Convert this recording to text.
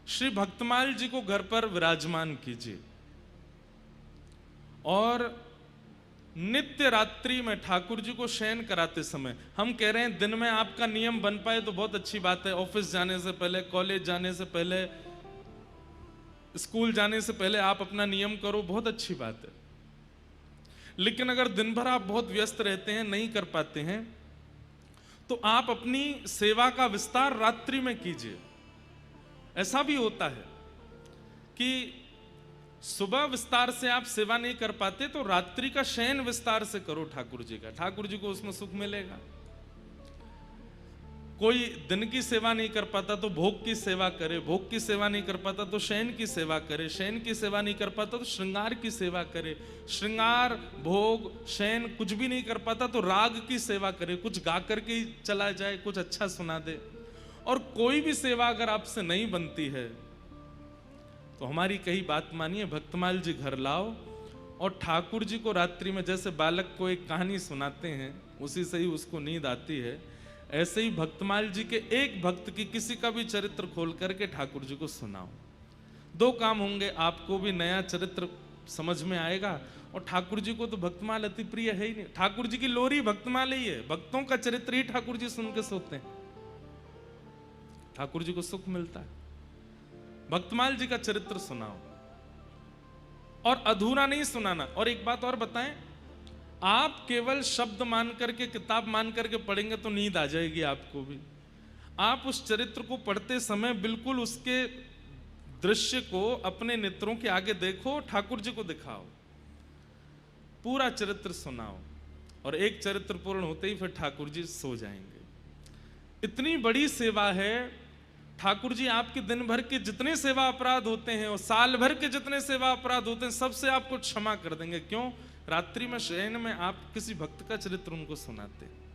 श्री भक्तमाल जी को घर पर विराजमान कीजिए और नित्य रात्रि में ठाकुर जी को शयन कराते समय, हम कह रहे हैं दिन में आपका नियम बन पाए तो बहुत अच्छी बात है, ऑफिस जाने से पहले, कॉलेज जाने से पहले, स्कूल जाने से पहले आप अपना नियम करो, बहुत अच्छी बात है। लेकिन अगर दिन भर आप बहुत व्यस्त रहते हैं, नहीं कर पाते हैं, तो आप अपनी सेवा का विस्तार रात्रि में कीजिए। ऐसा भी होता है कि सुबह विस्तार से आप सेवा नहीं कर पाते तो रात्रि का शयन विस्तार से करो ठाकुर जी का, ठाकुर जी को उसमें सुख मिलेगा। कोई दिन की सेवा नहीं कर पाता तो भोग की सेवा करे, भोग की सेवा नहीं कर पाता तो शयन की सेवा करे, शयन की सेवा नहीं कर पाता तो श्रृंगार की सेवा करे, श्रृंगार भोग शयन कुछ भी नहीं कर पाता तो राग की सेवा करे, कुछ गा करके ही चला जाए, कुछ अच्छा सुना दे। और कोई भी सेवा अगर आपसे नहीं बनती है तो हमारी कही बात मानिए, भक्तमाल जी घर लाओ और ठाकुर जी को रात्रि में जैसे बालक को एक कहानी सुनाते हैं उसी से ही उसको नींद आती है, ऐसे ही भक्तमाल जी के एक भक्त की किसी का भी चरित्र खोल करके ठाकुर जी को सुनाओ। दो काम होंगे, आपको भी नया चरित्र समझ में आएगा और ठाकुर जी को तो भक्तमाल अति प्रिय है ही नहीं। ठाकुर जी की लोरी भक्तमाल ही है, भक्तों का चरित्र ही ठाकुर जी सुन के सोते हैं, ठाकुर जी को सुख मिलता है। भक्तमाल जी का चरित्र सुनाओ और अधूरा नहीं सुनाना। और एक बात और बताएं, आप केवल शब्द मान करके, किताब मान करके पढ़ेंगे तो नींद आ जाएगी आपको भी। आप उस चरित्र को पढ़ते समय बिल्कुल उसके दृश्य को अपने नेत्रों के आगे देखो, ठाकुर जी को दिखाओ, पूरा चरित्र सुनाओ और एक चरित्र पूर्ण होते ही फिर ठाकुर जी सो जाएंगे। इतनी बड़ी सेवा है। ठाकुर जी आपके दिन भर के जितने सेवा अपराध होते हैं और साल भर के जितने सेवा अपराध होते हैं सबसे आपको क्षमा कर देंगे। क्यों? रात्रि में शयन में आप किसी भक्त का चरित्र उनको सुनाते हैं।